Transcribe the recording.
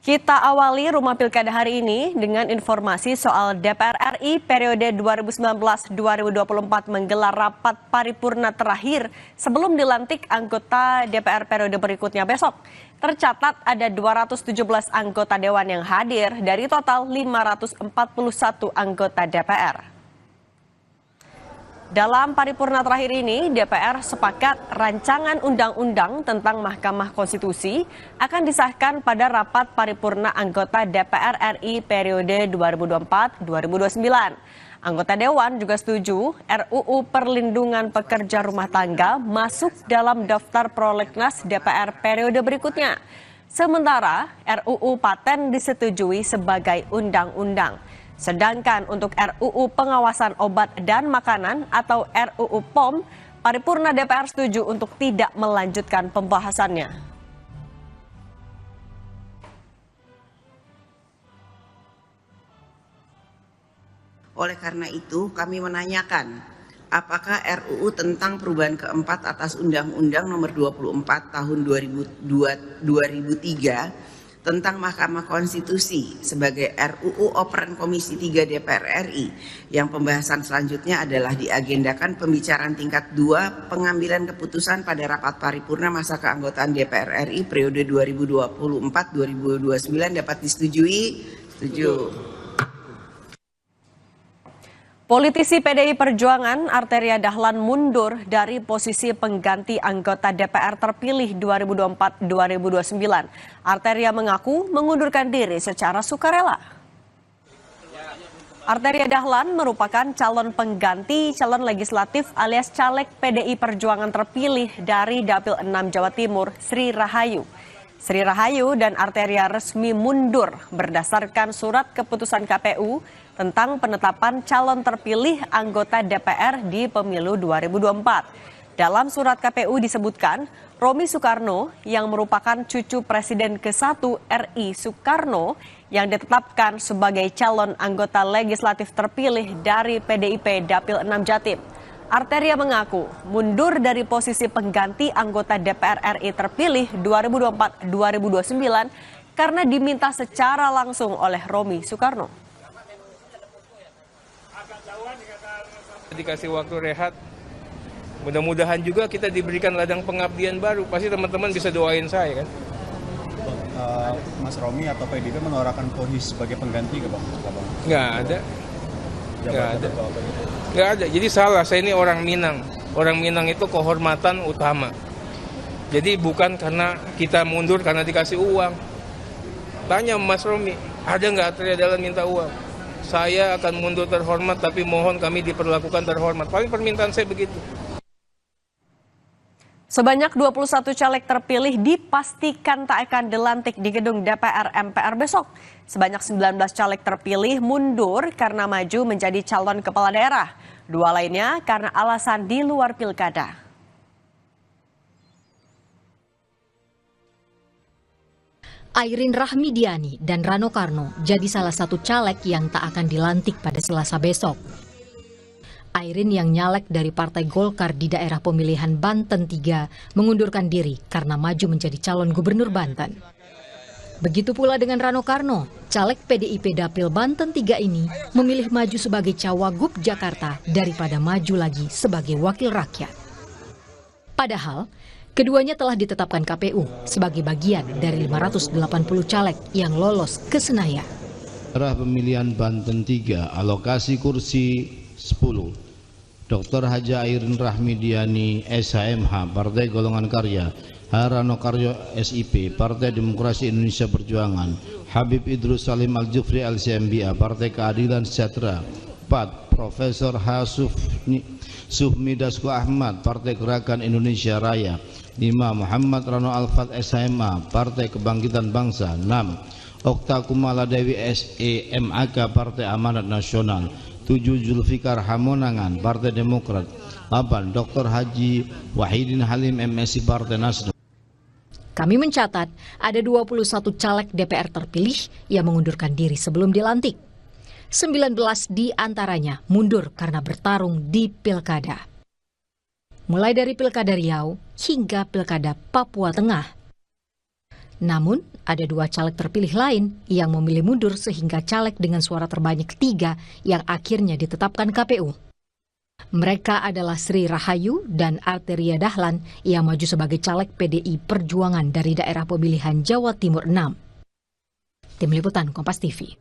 Kita awali Rumah Pilkada hari ini dengan informasi soal DPR RI periode 2019-2024 menggelar rapat paripurna terakhir sebelum dilantik anggota DPR periode berikutnya besok. Tercatat ada 217 anggota dewan yang hadir dari total 541 anggota DPR. Dalam paripurna terakhir ini, DPR sepakat rancangan undang-undang tentang Mahkamah Konstitusi akan disahkan pada rapat paripurna anggota DPR RI periode 2024-2029. Anggota Dewan juga setuju RUU Perlindungan Pekerja Rumah Tangga masuk dalam daftar prolegnas DPR periode berikutnya. Sementara RUU Paten disetujui sebagai undang-undang. Sedangkan untuk RUU Pengawasan Obat dan Makanan atau RUU POM, paripurna DPR setuju untuk tidak melanjutkan pembahasannya. Oleh karena itu, kami menanyakan, apakah RUU tentang perubahan keempat atas Undang-Undang Nomor 24 Tahun 2003 tentang Mahkamah Konstitusi sebagai RUU Operan Komisi 3 DPR RI yang pembahasan selanjutnya adalah diagendakan pembicaraan tingkat 2 pengambilan keputusan pada rapat paripurna masa keanggotaan DPR RI periode 2024-2029 dapat disetujui? Setuju. Politisi PDI Perjuangan Arteria Dahlan mundur dari posisi pengganti anggota DPR terpilih 2024-2029. Arteria mengaku mengundurkan diri secara sukarela. Arteria Dahlan merupakan calon pengganti calon legislatif alias caleg PDI Perjuangan terpilih dari Dapil 6 Jawa Timur, Sri Rahayu. Sri Rahayu dan Arteria resmi mundur berdasarkan surat keputusan KPU tentang penetapan calon terpilih anggota DPR di pemilu 2024. Dalam surat KPU disebutkan, Romi Soekarno yang merupakan cucu Presiden ke-1 RI Soekarno yang ditetapkan sebagai calon anggota legislatif terpilih dari PDIP Dapil 6 Jatim. Arteria mengaku mundur dari posisi pengganti anggota DPR RI terpilih 2024-2029 karena diminta secara langsung oleh Romi Soekarno. Dikasih waktu rehat, mudah-mudahan juga kita diberikan ladang pengabdian baru. Pasti teman-teman bisa doain saya kan. Mas Romi atau PDIP menawarkan posisi sebagai pengganti ke Bang? Nggak ada. Nggak ada. Jadi salah, saya ini orang Minang. Orang Minang itu kehormatan utama. Jadi bukan karena kita mundur karena dikasih uang. Tanya Mas Romi, ada nggak Arteria Dahlan minta uang? Saya akan mundur terhormat, tapi mohon kami diperlakukan terhormat. Paling permintaan saya begitu. Sebanyak 21 caleg terpilih dipastikan tak akan dilantik di gedung DPR MPR besok. Sebanyak 19 caleg terpilih mundur karena maju menjadi calon kepala daerah. 2 lainnya karena alasan di luar pilkada. Airin Rahmidiani dan Rano Karno jadi salah satu caleg yang tak akan dilantik pada Selasa besok. Airin yang nyalek dari Partai Golkar di daerah pemilihan Banten 3 mengundurkan diri karena maju menjadi calon gubernur Banten. Begitu pula dengan Rano Karno, caleg PDIP Dapil Banten 3 ini memilih maju sebagai cawagup Jakarta daripada maju lagi sebagai wakil rakyat. Padahal, keduanya telah ditetapkan KPU sebagai bagian dari 580 caleg yang lolos ke Senayan. Daerah pemilihan Banten 3, alokasi kursi 10. Dr. Haji Airin Rahmidiani, SHMH, Partai Golongan Karya. Rano Karno, SIP, Partai Demokrasi Indonesia Perjuangan. Habib Idrus Salim Al-Jufri, LCMBA, Partai Keadilan Sejahtera. 4. Profesor H. Sufmi Dasko Ahmad, Partai Gerakan Indonesia Raya. 5. Muhammad Rano Alfat, SHMA, Partai Kebangkitan Bangsa. 6. Okta Kumala Dewi, SEMAK, Partai Amanat Nasional. 7. Zulfikar Hamonangan, Partai Demokrat. 8. Dr. Haji Wahidin Halim, MSI, Partai Nasdem. Kami mencatat ada 21 caleg DPR terpilih yang mengundurkan diri sebelum dilantik. 19 di antaranya mundur karena bertarung di pilkada. Mulai dari Pilkada Riau hingga Pilkada Papua Tengah. Namun, ada 2 caleg terpilih lain yang memilih mundur sehingga caleg dengan suara terbanyak 3 yang akhirnya ditetapkan KPU. Mereka adalah Sri Rahayu dan Arteria Dahlan yang maju sebagai caleg PDI Perjuangan dari daerah pemilihan Jawa Timur 6. Tim Liputan Kompas TV.